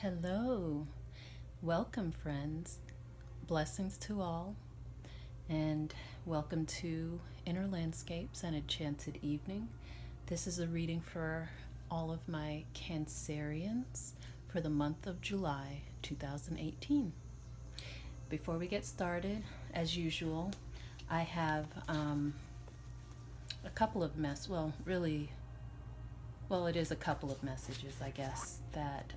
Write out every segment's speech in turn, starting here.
Hello, welcome friends, blessings to all, and welcome to Inner Landscapes and Enchanted Evening. This is a reading for all of my Cancerians for the month of July 2018. Before we get started, as usual, I have a couple of it is a couple of messages, I guess, that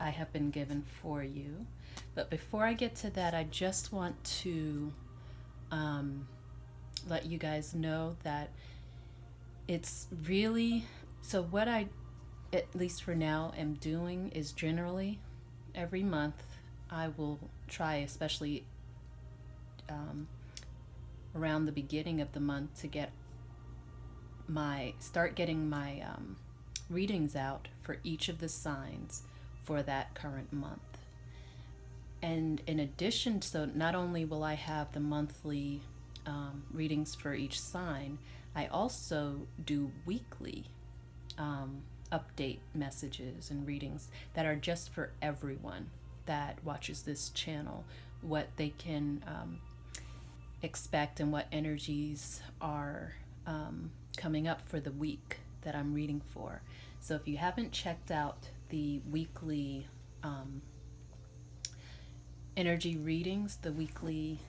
I have been given for you. But before I get to that, I just want to let you guys know that it's really, so what I, at least for now, am doing is generally every month I will try, especially around the beginning of the month, to start getting my readings out for each of the signs for that current month. And in addition, so not only will I have the monthly readings for each sign, I also do weekly update messages and readings that are just for everyone that watches this channel, what they can expect and what energies are coming up for the week that I'm reading for. So if you haven't checked out the weekly energy readings, the weekly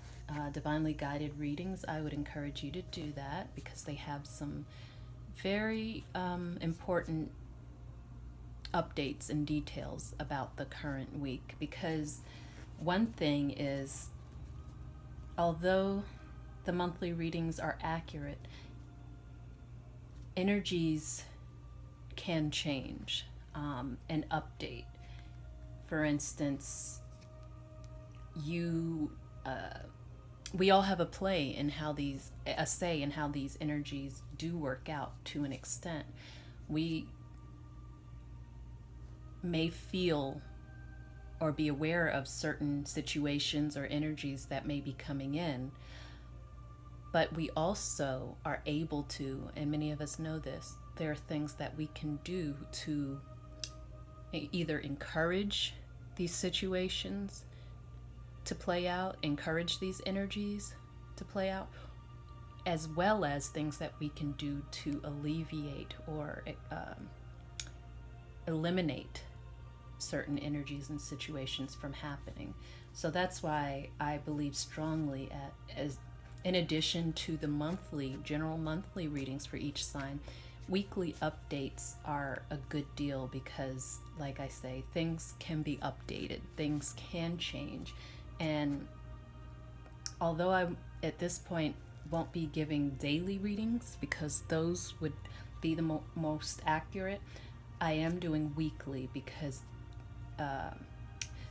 divinely guided readings, I would encourage you to do that, because they have some very important updates and details about the current week. Because one thing is, although the monthly readings are accurate, energies can change and update. For instance, we all have a say in how these energies do work out to an extent. We may feel or be aware of certain situations or energies that may be coming in, but we also are able to, and many of us know this, there are things that we can do to either encourage these situations to play out, encourage these energies to play out, as well as things that we can do to alleviate or eliminate certain energies and situations from happening. So that's why I believe strongly as in addition to the general monthly readings for each sign, weekly updates are a good deal, because, like I say, things can be updated, things can change. And although I, at this point, won't be giving daily readings, because those would be the most accurate, I am doing weekly, because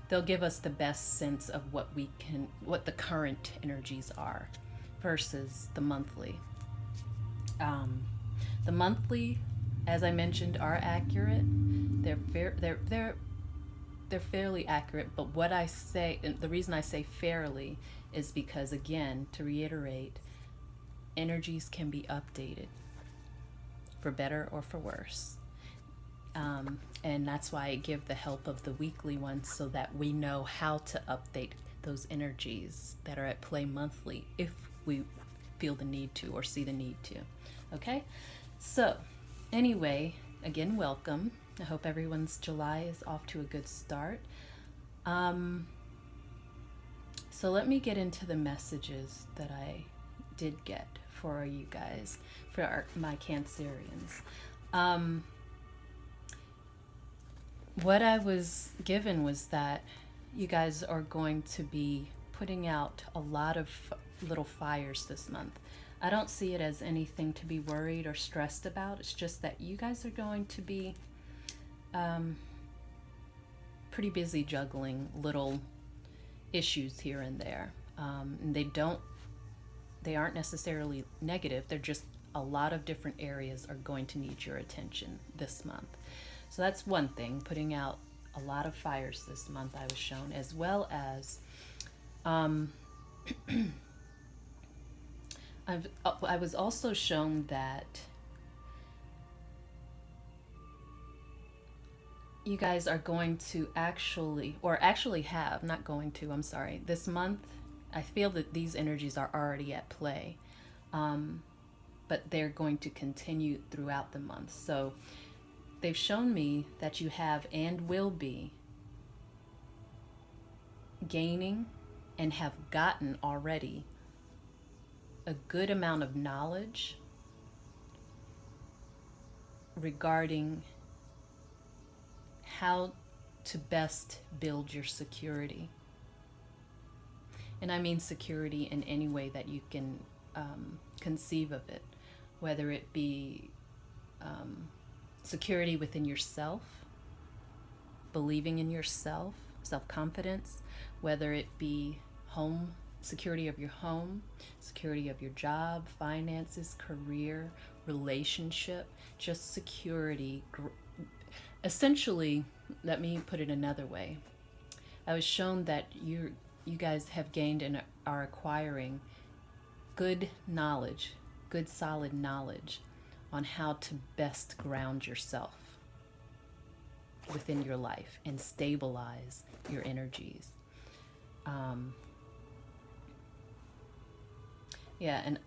they'll give us the best sense of what the current energies are, versus the monthly. The monthly, as I mentioned, are accurate. They're fairly accurate, but what I say, and the reason I say fairly, is because, again, to reiterate, energies can be updated for better or for worse. And that's why I give the help of the weekly ones, so that we know how to update those energies that are at play monthly, if we feel the need to or see the need to. Okay? So, anyway, again, welcome. I hope everyone's July is off to a good start. So let me get into the messages that I did get for you guys, for my Cancerians. What I was given was that you guys are going to be putting out a lot of little fires this month. I don't see it as anything to be worried or stressed about. It's just that you guys are going to be pretty busy juggling little issues here and there. And they aren't necessarily negative. They're just a lot of different areas are going to need your attention this month. So that's one thing, putting out a lot of fires this month, I was shown, as well as I was also shown that you guys are going to actually have, not going to, I'm sorry, this month, I feel that these energies are already at play, but they're going to continue throughout the month. So they've shown me that you have and will be gaining and have gotten already a good amount of knowledge regarding how to best build your security. And I mean security in any way that you can conceive of it, whether it be security within yourself, believing in yourself, self-confidence, whether it be home, security of your home, security of your job, finances, career, relationship, just security. Essentially, let me put it another way. I was shown that you guys have gained and are acquiring good knowledge, good solid knowledge on how to best ground yourself within your life and stabilize your energies.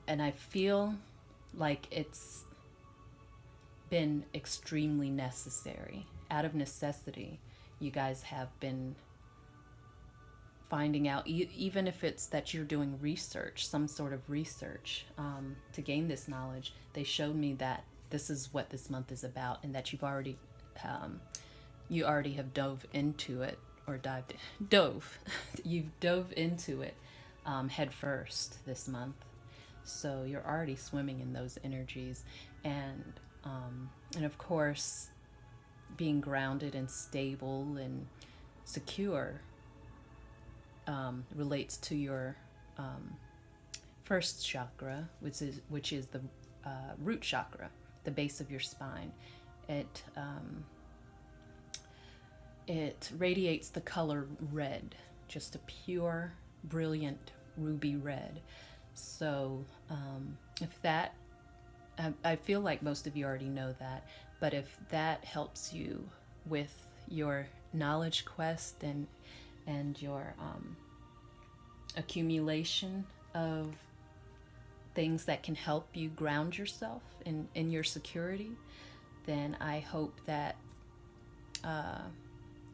And I feel like it's been extremely necessary. Out of necessity, you guys have been finding out, even if it's that you're doing research, some sort of research, to gain this knowledge. They showed me that this is what this month is about, and that you already have dove into it, or you've dove into it head first this month. So you're already swimming in those energies, and of course, being grounded and stable and secure relates to your first chakra, which is the root chakra, the base of your spine. It radiates the color red, just a pure, brilliant ruby red. So if that, I feel like most of you already know that, but if that helps you with your knowledge quest and your accumulation of things that can help you ground yourself in your security, then I hope that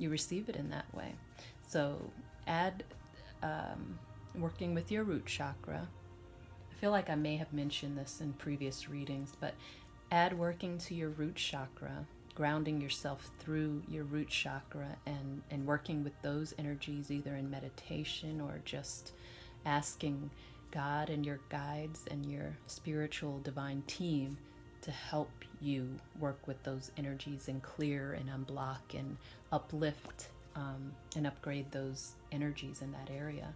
you receive it in that way. So add working with your root chakra. I feel like I may have mentioned this in previous readings, but add working to your root chakra, grounding yourself through your root chakra, and working with those energies either in meditation or just asking God and your guides and your spiritual divine team to help you work with those energies and clear and unblock and uplift and upgrade those energies in that area.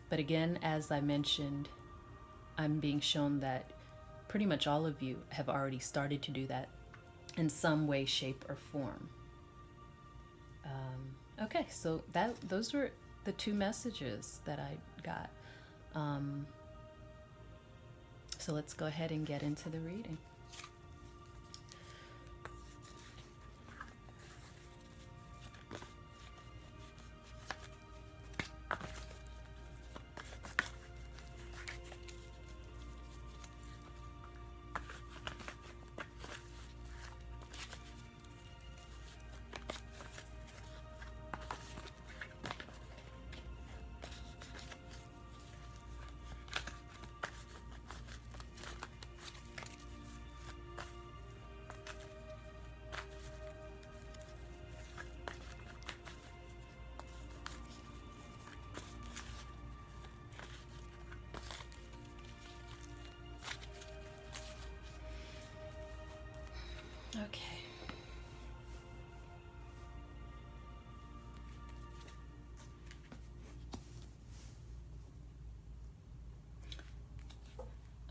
But again, as I mentioned, I'm being shown that pretty much all of you have already started to do that in some way, shape, or form. Okay, so those were the two messages that I got. So let's go ahead and get into the reading. Okay.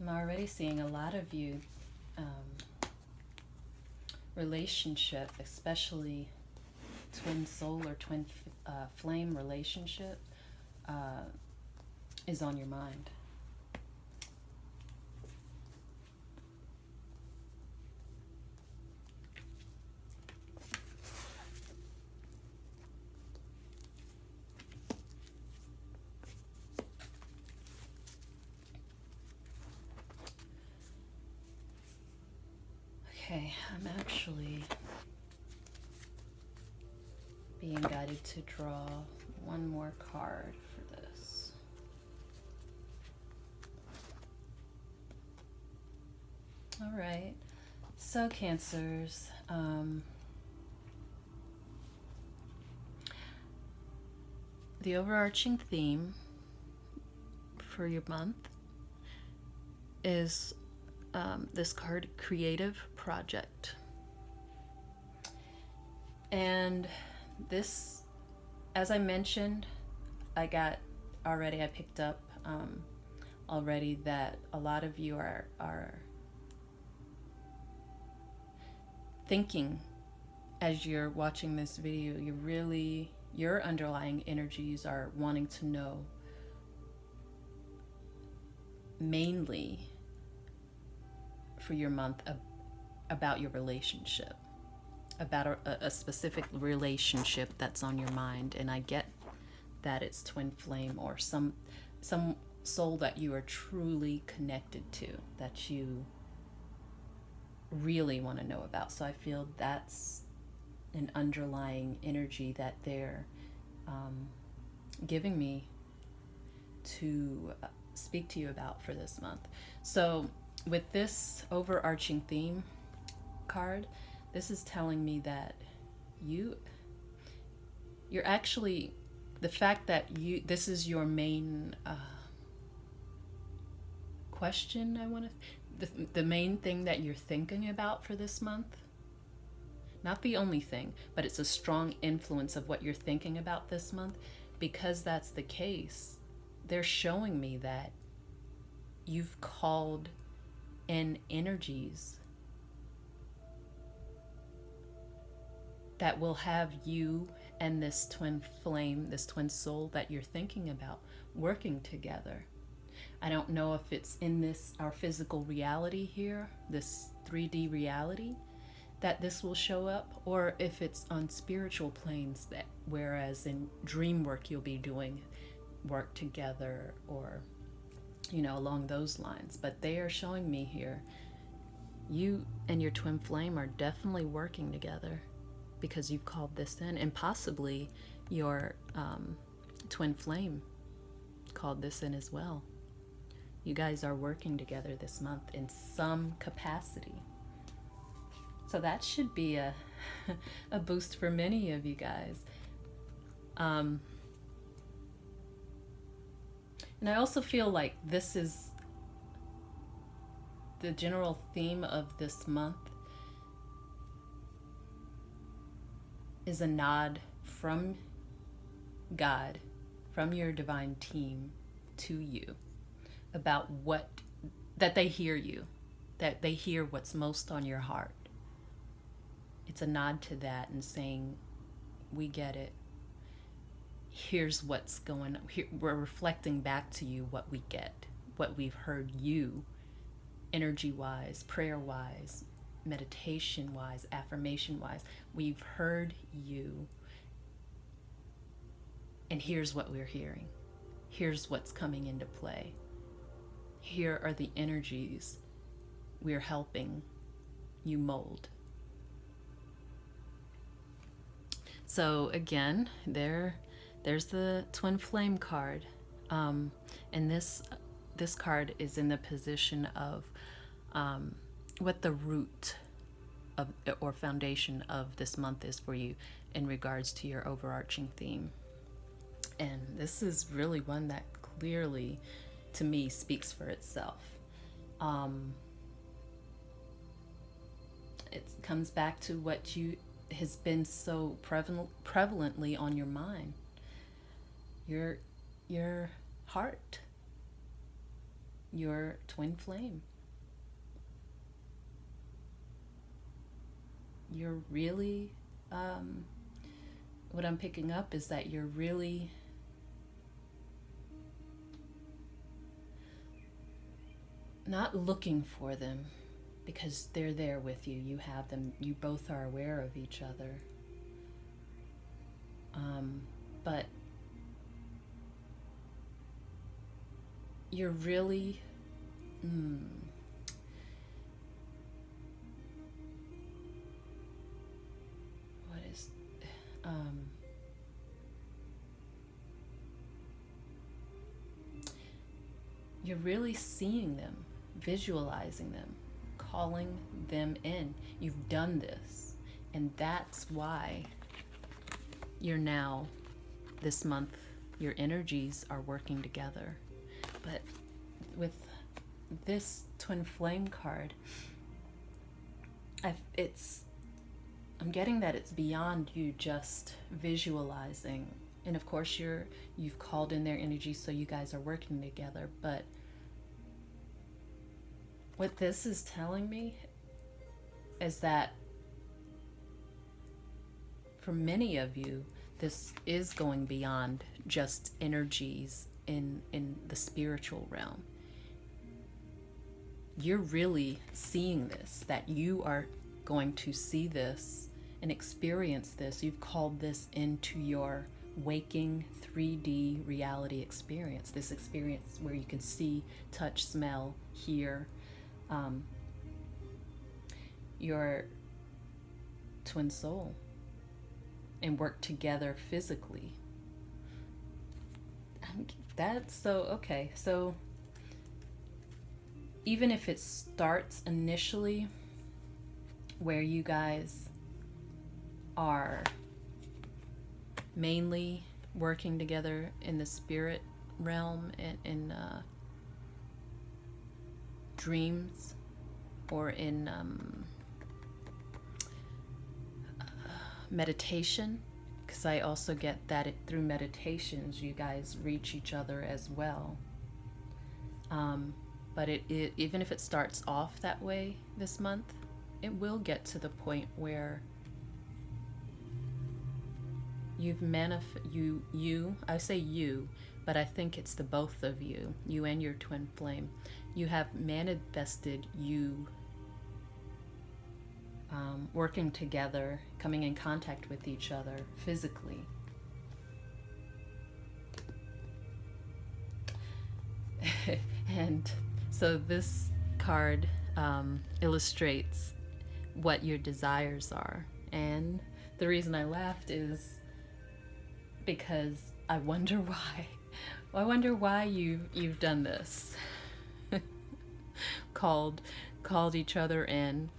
I'm already seeing a lot of you relationship, especially twin soul or twin flame relationship, is on your mind. Okay, I'm actually being guided to draw one more card for this. All right, so Cancers, the overarching theme for your month is this card, Creative Project. And this, as I mentioned, I picked up already that a lot of you are thinking as you're watching this video, your underlying energies are wanting to know mainly for your month about your relationship, about a specific relationship that's on your mind. And I get that it's twin flame or some soul that you are truly connected to, that you really want to know about. So I feel that's an underlying energy that they're giving me to speak to you about for this month. So with this overarching theme card, this is telling me that you're actually, the fact that this is your main question, the main thing that you're thinking about for this month. Not the only thing, but it's a strong influence of what you're thinking about this month. Because that's the case, they're showing me that you've called in energies that will have you and this twin flame, this twin soul that you're thinking about, working together. I don't know if it's in our physical reality here, this 3D reality, that this will show up, or if it's on spiritual planes, that whereas in dream work you'll be doing work together, or along those lines. But they are showing me here, you and your twin flame are definitely working together because you've called this in, and possibly your twin flame called this in as well. You guys are working together this month in some capacity. So that should be a boost for many of you guys. And I also feel like this is the general theme of this month, is a nod from God, from your divine team to you, about that they hear you, that they hear what's most on your heart. It's a nod to that and saying, we get it. Here's what's going on. We're reflecting back to you what we get, what we've heard you, energy-wise, prayer-wise, meditation-wise, affirmation-wise. We've heard you, and here's what we're hearing. Here's what's coming into play. Here are the energies we're helping you mold. So again, there's the twin flame card, and this card is in the position of what the root of or foundation of this month is for you in regards to your overarching theme. And this is really one that clearly, to me, speaks for itself. It comes back to what has been so prevalently on your mind. Your heart, your twin flame. You're really, what I'm picking up is that you're really not looking for them, because they're there with you. You have them. You both are aware of each other. But you're really, you're really seeing them, visualizing them, calling them in. You've done this, and that's why you're now, this month, your energies are working together. But with this twin flame card, I'm getting that it's beyond you just visualizing. And of course you've called in their energy, so you guys are working together. But what this is telling me is that for many of you, this is going beyond just energies in the spiritual realm. You're really seeing this, that you are going to see this and experience this. You've called this into your waking 3D reality experience, this experience where you can see, touch, smell, hear your twin soul and work together physically. That's so okay. So even if it starts initially where you guys are mainly working together in the spirit realm and in dreams, or in meditation, because I also get that through meditations you guys reach each other as well. But even if it starts off that way this month, it will get to the point where you've I say you, but I think it's the both of you and your twin flame. You have manifested you working together, coming in contact with each other physically. And so this card illustrates what your desires are. And the reason I laughed is because I wonder why. I wonder why you've done this. called each other in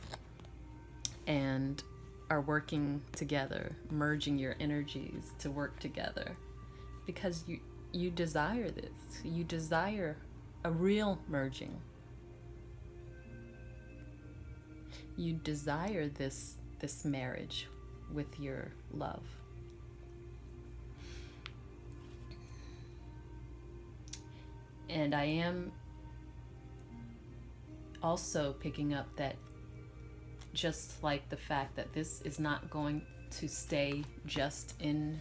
and are working together, merging your energies to work together, because you desire this. You desire a real merging. You desire this marriage with your love. And I am also picking up that just like the fact that this is not going to stay just in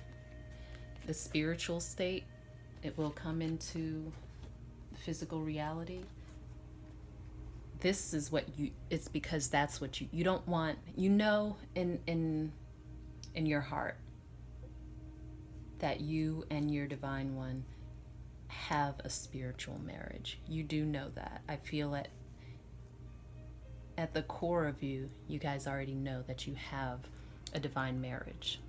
the spiritual state, it will come into physical reality. This is what it's because that's what you don't want, in your heart that you and your divine one have a spiritual marriage. You do know that. I feel it at the core of you. You guys already know that you have a divine marriage,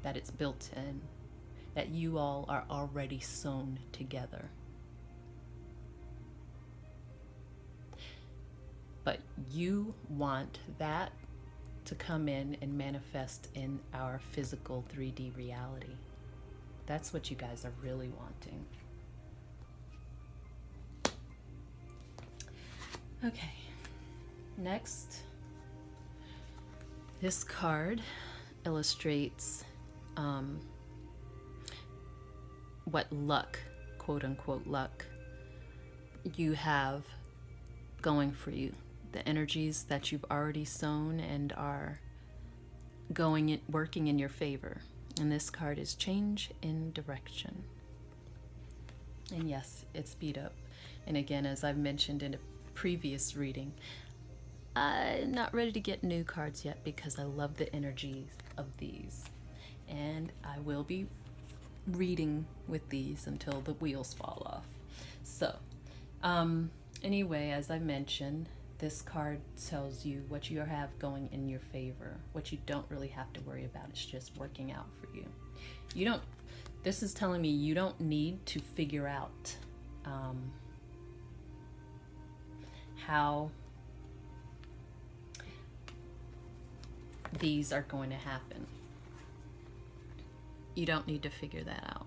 that it's built in, that you all are already sewn together. But you want that to come in and manifest in our physical 3D reality. That's what you guys are really wanting. Okay, next, this card illustrates what luck, quote unquote luck, you have going for you. The energies that you've already sown and are working in your favor. And this card is change in direction. And yes, it's beat up. And again, as I've mentioned in a previous reading, I'm not ready to get new cards yet because I love the energies of these. And I will be reading with these until the wheels fall off. So, anyway, as I mentioned, this card tells you what you have going in your favor, what you don't really have to worry about. It's just working out for you. This is telling me you don't need to figure out how these are going to happen. You don't need to figure that out.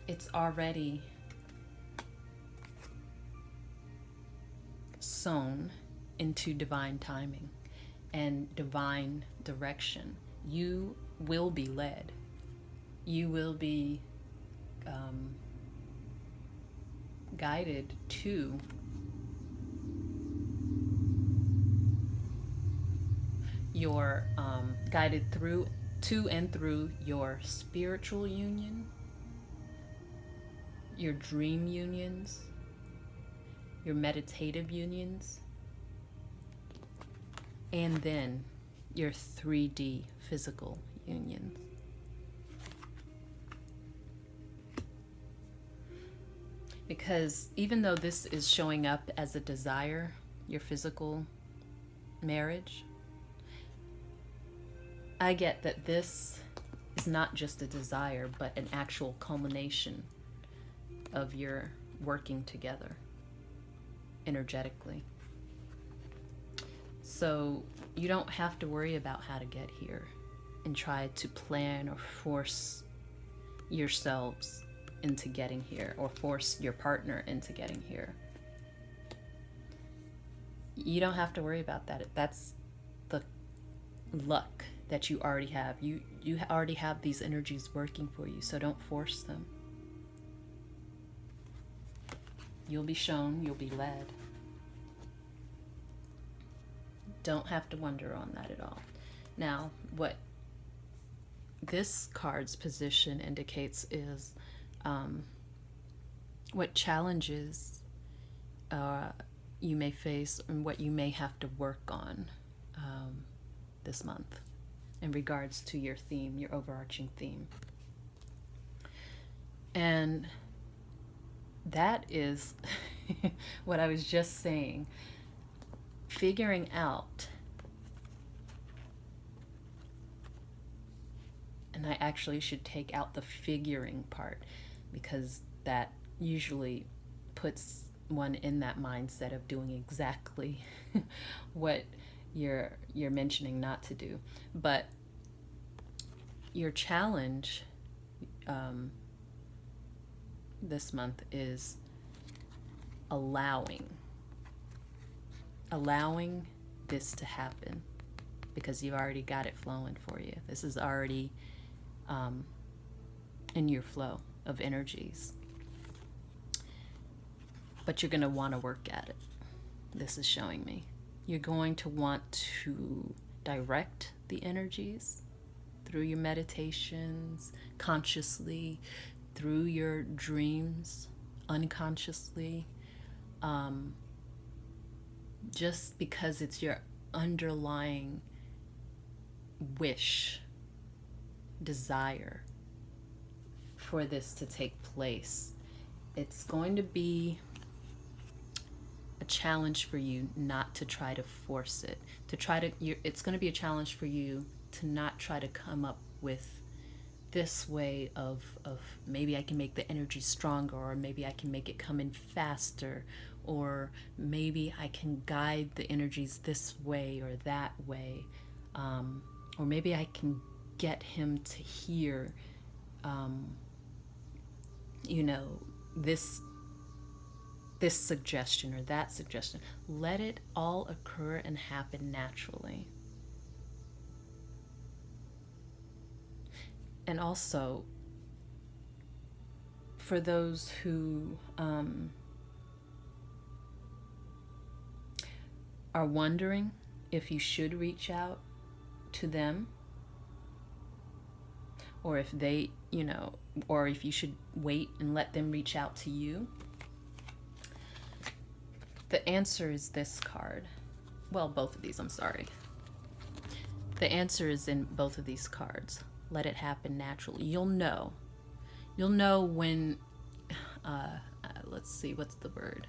It's already sown into divine timing and divine direction. You will be led. You will be guided to your guided through to and through your spiritual union, your dream unions, your meditative unions, and then your 3D physical unions. Because even though this is showing up as a desire, your physical marriage, I get that this is not just a desire, but an actual culmination of your working together energetically. So you don't have to worry about how to get here and try to plan or force yourselves into getting here, or force your partner into getting here. You don't have to worry about that. That's the luck that you already have. You already have these energies working for you, so don't force them. You'll be shown, you'll be led. Don't have to wonder on that at all. Now, what this card's position indicates is what challenges you may face and what you may have to work on this month in regards to your theme, your overarching theme. And that is what I was just saying, figuring out, and I actually should take out the figuring part, because that usually puts one in that mindset of doing exactly what you're mentioning not to do. But your challenge this month is allowing this to happen, because you've already got it flowing for you. This is already in your flow of energies, but you're going to want to work at it. This is showing me you're going to want to direct the energies through your meditations, consciously, through your dreams, unconsciously, just because it's your underlying wish, desire for this to take place. It's going to be a challenge for you not to try to force it, it's going to be a challenge for you to not try to come up with this way of maybe I can make the energy stronger, or maybe I can make it come in faster, or maybe I can guide the energies this way or that way, or maybe I can get him to hear this suggestion or that suggestion. Let it all occur and happen naturally. And also, for those who are wondering if you should reach out to them, or if they, or if you should wait and let them reach out to you, the answer is this card. Well, both of these, I'm sorry. The answer is in both of these cards. Let it happen naturally. You'll know when let's see, what's the word?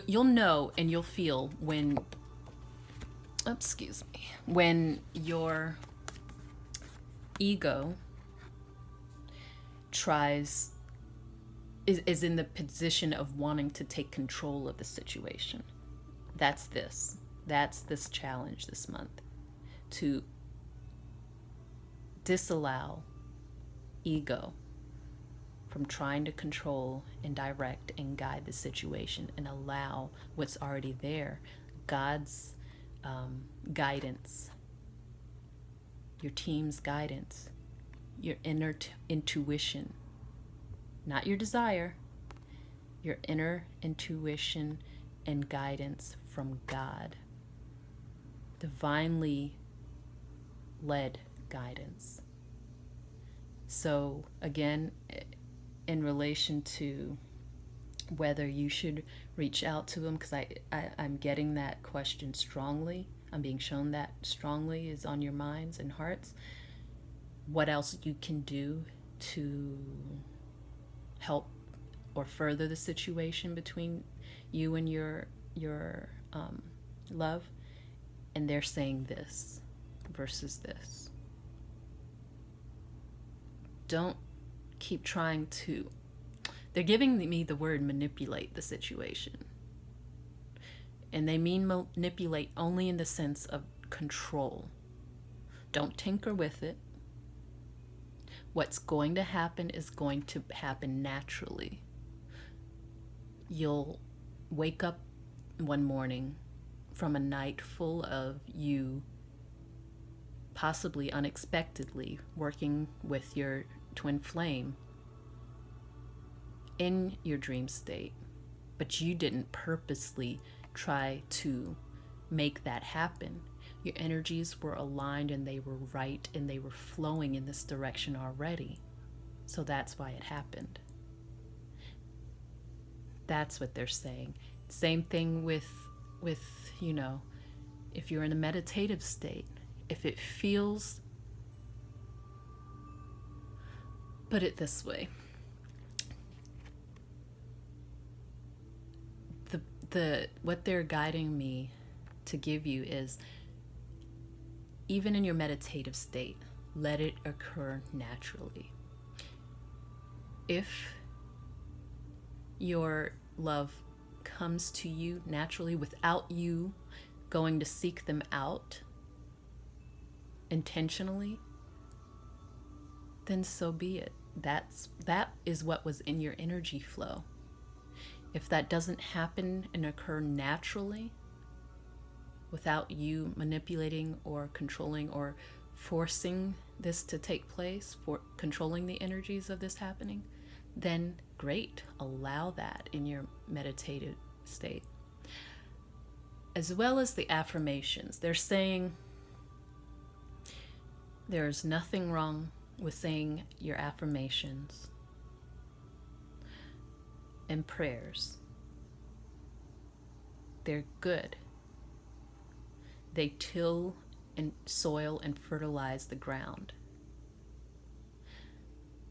You'll know and you'll feel when, excuse me, when your ego is in the position of wanting to take control of the situation. That's this challenge this month, to disallow ego from trying to control and direct and guide the situation, and allow what's already there, God's guidance, your team's guidance, your inner intuition, not your desire, your inner intuition and guidance from God, divinely led guidance. So again, in relation to whether you should reach out to him, because I'm getting that question strongly, I'm being shown that strongly is on your minds and hearts. What else you can do to help or further the situation between you and your love? And they're saying this versus this. Don't keep trying to, they're giving me the word manipulate the situation. And they mean manipulate only in the sense of control. Don't tinker with it. What's going to happen is going to happen naturally. You'll wake up one morning from a night full of you possibly unexpectedly working with your twin flame in your dream state, but you didn't purposely try to make that happen. Your energies were aligned and they were right and they were flowing in this direction already. So that's why it happened. That's what they're saying. Same thing with you know, if you're in a meditative state, if it feels, put it this way, the what they're guiding me to give you is, even in your meditative state, let it occur naturally. If your love comes to you naturally without you going to seek them out intentionally, then so be it. That is what was in your energy flow. If that doesn't happen and occur naturally, without you manipulating or controlling or forcing this to take place, for controlling the energies of this happening, then great, allow that in your meditative state. As well as the affirmations, they're saying there's nothing wrong with saying your affirmations and prayers. They're good. They till and soil and fertilize the ground.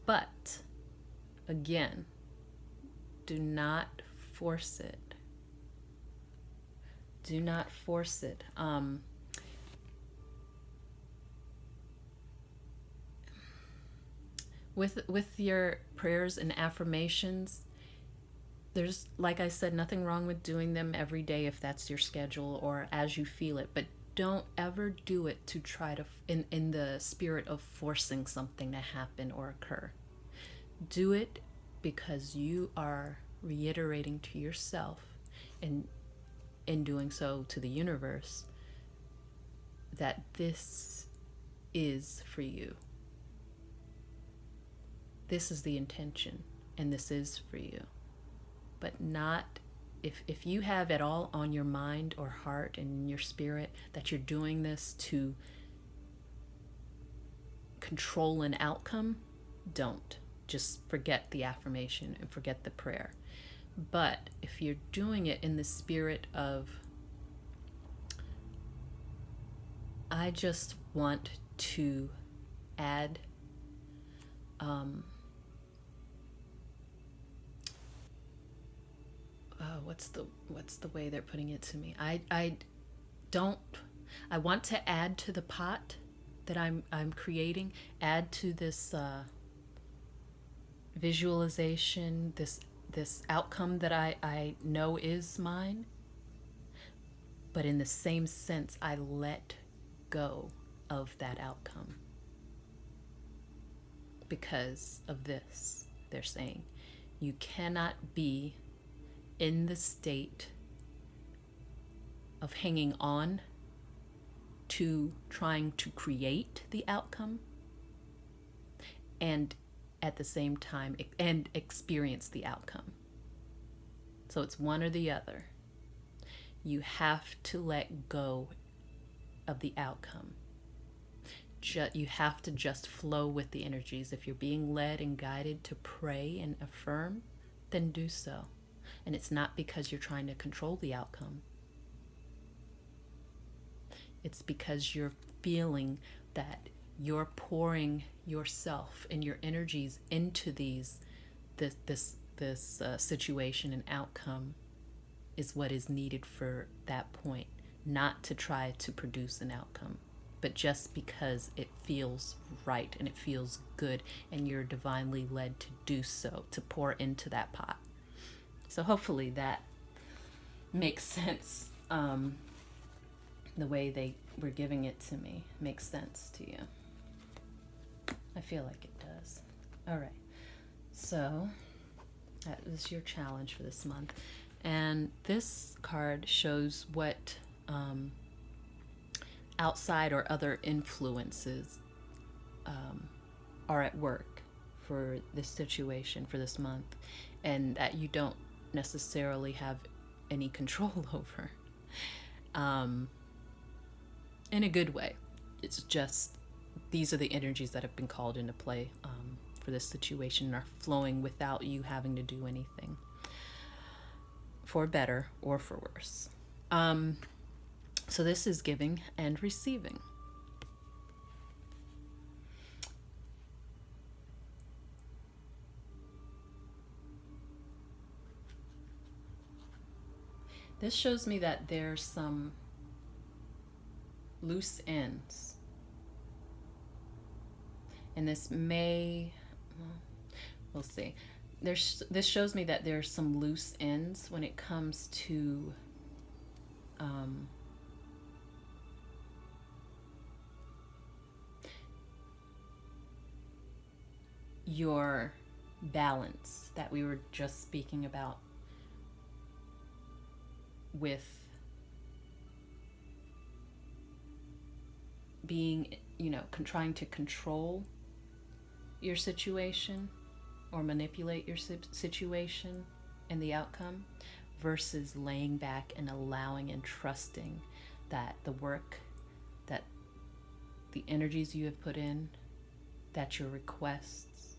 But again, do not force it. Do not force it. With your prayers and affirmations, there's, like I said, nothing wrong with doing them every day if that's your schedule or as you feel it, but don't ever do it to try to, in the spirit of forcing something to happen or occur. Do it because you are reiterating to yourself, and in doing so to the universe, that this is for you. This is the intention, and this is for you. But not, if you have at all on your mind or heart and in your spirit that you're doing this to control an outcome, don't. Just forget the affirmation and forget the prayer. But if you're doing it in the spirit of, I just want to add what's the way they're putting it to me? I don't. I want to add to the pot that I'm creating. Add to this visualization. This outcome that I know is mine. But in the same sense, I let go of that outcome because of this. They're saying you cannot be in the state of hanging on to trying to create the outcome and at the same time and experience the outcome. So it's one or the other. You have to let go of the outcome. You have to just flow with the energies. If you're being led and guided to pray and affirm, then do so. And it's not because you're trying to control the outcome. It's because you're feeling that you're pouring yourself and your energies into this situation and outcome is what is needed for that point, not to try to produce an outcome, but just because it feels right and it feels good and you're divinely led to do so, to pour into that pot. So hopefully that makes sense. The way they were giving it to me makes sense to you. I feel like it does. All right. So that was your challenge for this month. And this card shows what outside or other influences are at work for this situation for this month, and that you don't necessarily have any control over. In a good way. It's just these are the energies that have been called into play for this situation and are flowing without you having to do anything, for better or for worse. So this is giving and receiving. This shows me that there's some loose ends. And this may, we'll see. This shows me that there's some loose ends when it comes to your balance that we were just speaking about with being, trying to control your situation or manipulate your situation and the outcome versus laying back and allowing and trusting that the work, that the energies you have put in, that your requests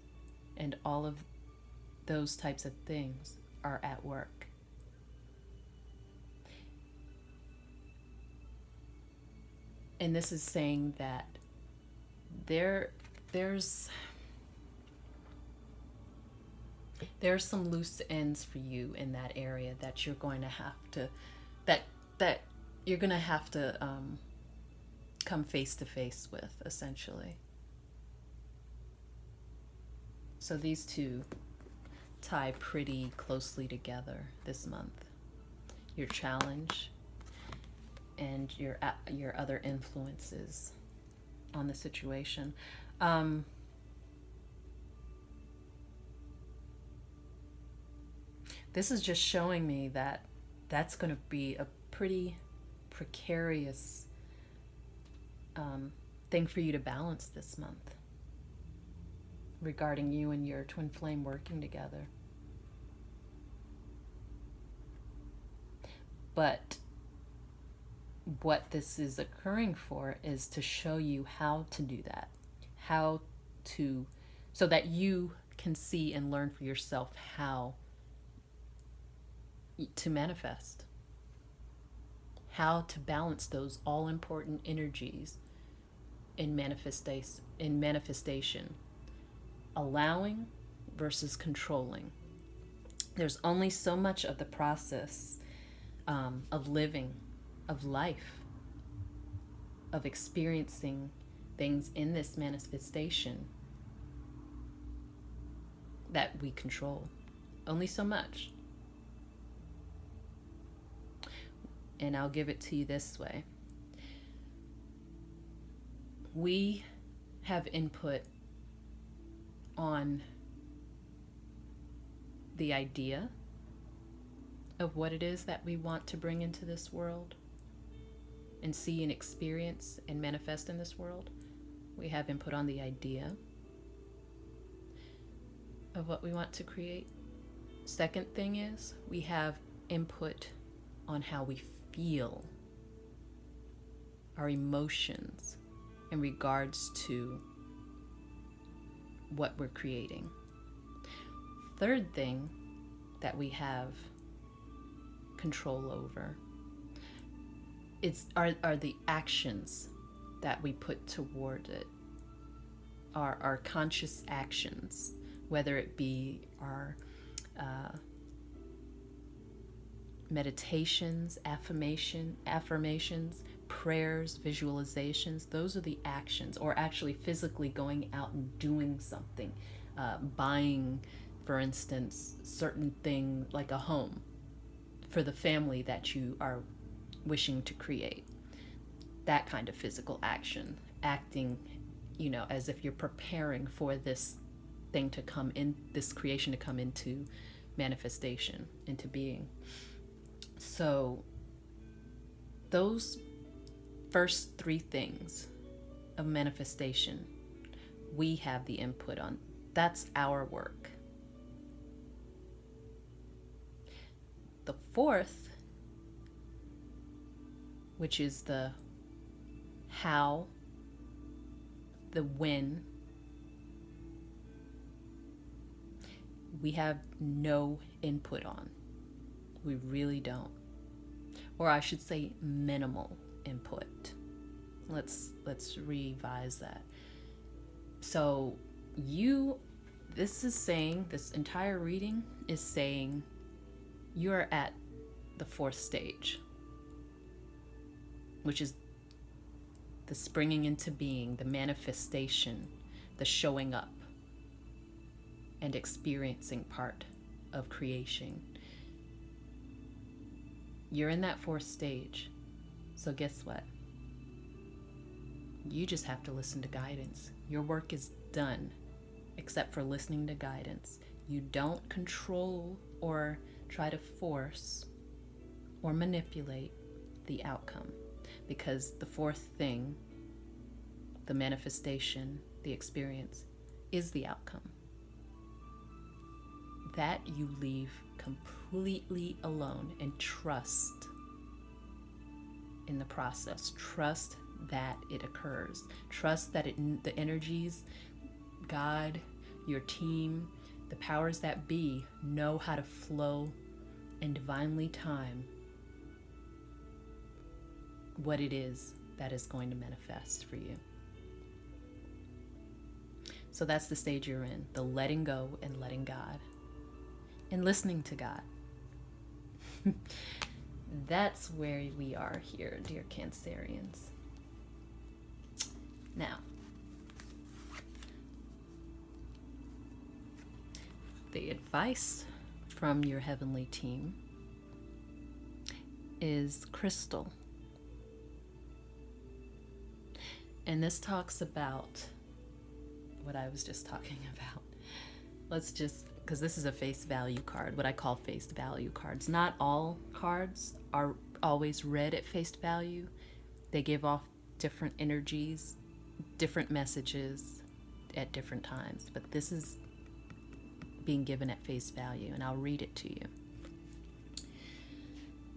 and all of those types of things are at work. And this is saying that there's some loose ends for you in that area that you're going to have to come face to face with, essentially. So these two tie pretty closely together this month. Your challenge and your other influences on the situation. This is just showing me that that's going to be a pretty precarious thing for you to balance this month regarding you and your twin flame working together. But what this is occurring for is to show you how to do that, so that you can see and learn for yourself how to manifest, how to balance those all important energies in manifestation, allowing versus controlling, There's only so much of the process of living, of life, of experiencing things in this manifestation that we control. Only so much. And I'll give it to you this way. We have input on the idea of what it is that we want to bring into this world and see and experience and manifest in this world. We have input on the idea of what we want to create. Second thing is we have input on how we feel, our emotions in regards to what we're creating. Third thing that we have control over are the actions that we put toward it, our conscious actions, whether it be our meditations, affirmations, prayers, visualizations. Those are the actions, or actually physically going out and doing something, buying, for instance, certain thing like a home for the family that you are wishing to create. That kind of physical action, acting, as if you're preparing for this thing to come in, this creation to come into manifestation, into being. So those first three things of manifestation, we have the input on. That's our work. The fourth, which is the how, the when, we have no input on. We really don't. Or I should say minimal input. Let's revise that. So this entire reading is saying you're at the fourth stage, which is the springing into being, the manifestation, the showing up and experiencing part of creation. You're in that fourth stage. So guess what? You just have to listen to guidance. Your work is done, except for listening to guidance. You don't control or try to force or manipulate the outcome, because the fourth thing, the manifestation, the experience, is the outcome. That you leave completely alone, and trust in the process. Trust that it occurs. Trust that the energies, God, your team, the powers that be know how to flow and divinely time what it is that is going to manifest for you. So that's the stage you're in, the letting go and letting God. And listening to God. That's where we are here, dear Cancerians. Now, the advice from your heavenly team is crystal. And this talks about what I was just talking about. Because this is a face value card, what I call face value cards. Not all cards are always read at face value. They give off different energies, different messages at different times. But this is being given at face value, and I'll read it to you.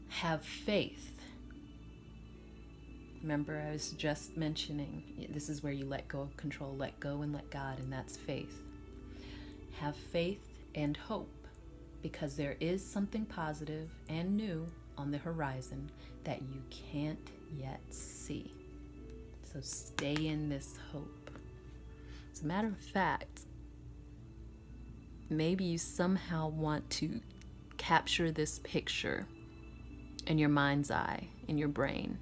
Have faith. Remember, I was just mentioning, this is where you let go of control, let go and let God, and that's faith. Have faith and hope, because there is something positive and new on the horizon that you can't yet see. So stay in this hope. As a matter of fact, maybe you somehow want to capture this picture in your mind's eye, in your brain,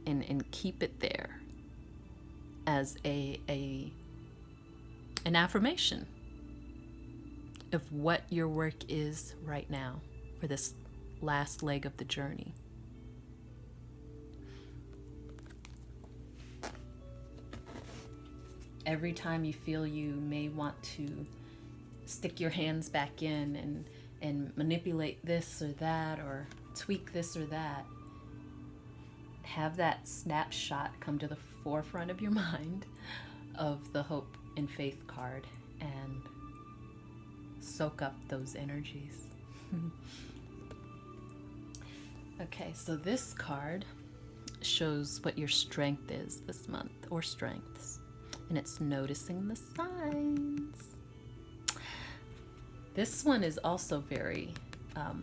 and keep it there as an affirmation of what your work is right now for this last leg of the journey. Every time you feel you may want to stick your hands back in and manipulate this or that, or tweak this or that, have that snapshot come to the forefront of your mind of the hope and faith card and soak up those energies. Okay, so this card shows what your strength is this month, or strengths, and it's noticing the signs. This one is also very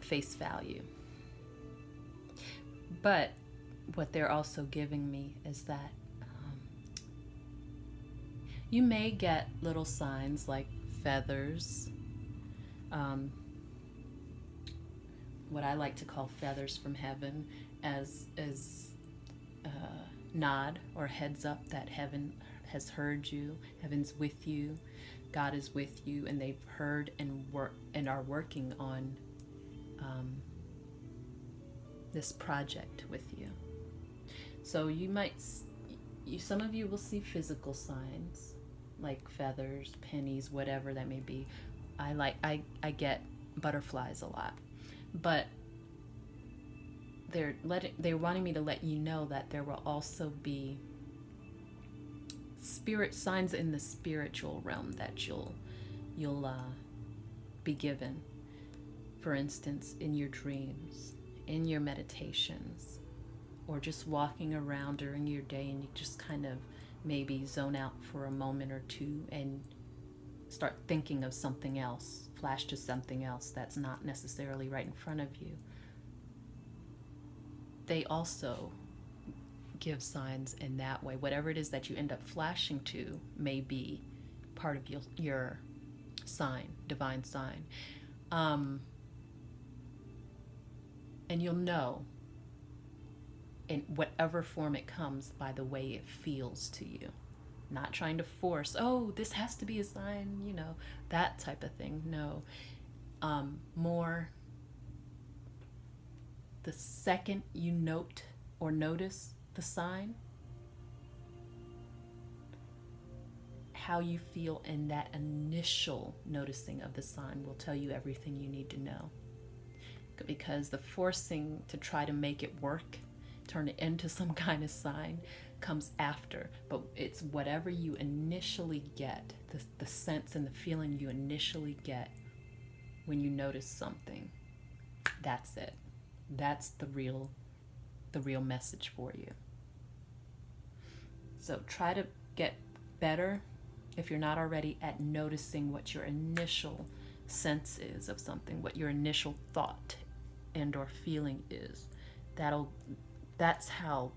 face value, but what they're also giving me is that you may get little signs like feathers, what I like to call feathers from heaven, as nod or heads up that heaven has heard you, heaven's with you, God is with you, and they've heard and are working on this project with you. So some of you will see physical signs like feathers, pennies, whatever that may be. I get butterflies a lot, but they're wanting me to let you know that there will also be spirit signs in the spiritual realm that you'll be given. For instance, in your dreams, in your meditations, or just walking around during your day, and you just kind of maybe zone out for a moment or two and start thinking of something else, flash to something else that's not necessarily right in front of you. They also give signs in that way. Whatever it is that you end up flashing to may be part of your sign, divine sign. And you'll know in whatever form it comes by the way it feels to you. Not trying to force, oh, this has to be a sign, that type of thing. No. More the second you note or notice the sign, how you feel in that initial noticing of the sign will tell you everything you need to know. Because the forcing to try to make it work, turn it into some kind of sign, comes after. But it's whatever you initially get, the sense and the feeling you initially get when you notice something. That's it. That's the real message for you. So try to get better, if you're not already, at noticing what your initial sense is of something, what your initial thought and or feeling is. That's how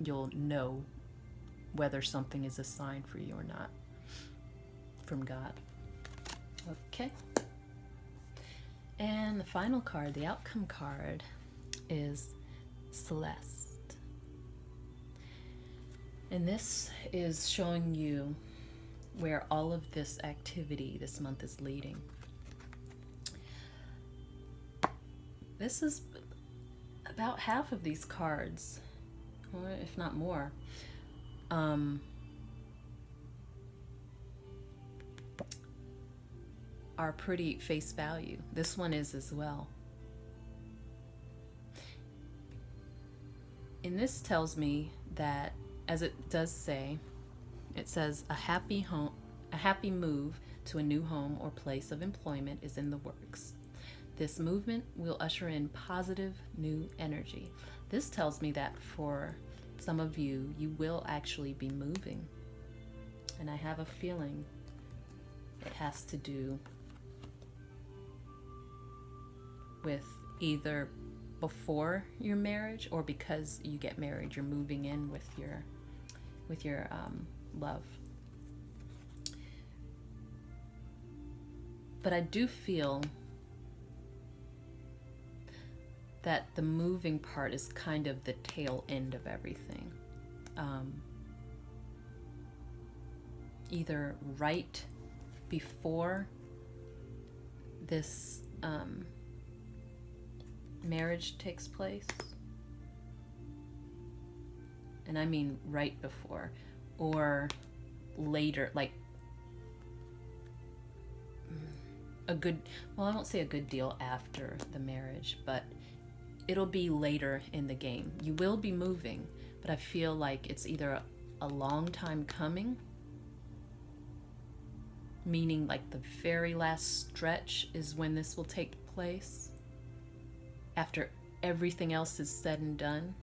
you'll know whether something is a sign for you or not from God. Okay. And the final card, the outcome card, is Celeste. And this is showing you where all of this activity this month is leading. This is about half of these cards, or if not more, are pretty face value. This one is as well. And this tells me that, as it does say, it says a happy move to a new home or place of employment is in the works. This movement will usher in positive new energy. This tells me that for some of you, you will actually be moving. And I have a feeling it has to do with either before your marriage or because you get married, you're moving in with your love. But I do feel that the moving part is kind of the tail end of everything. Either right before this marriage takes place, and I mean right before, or later, like a good, well, I won't say a good deal after the marriage, but it'll be later in the game. You will be moving, but I feel like it's either a long time coming, meaning like the very last stretch is when this will take place, after everything else is said and done,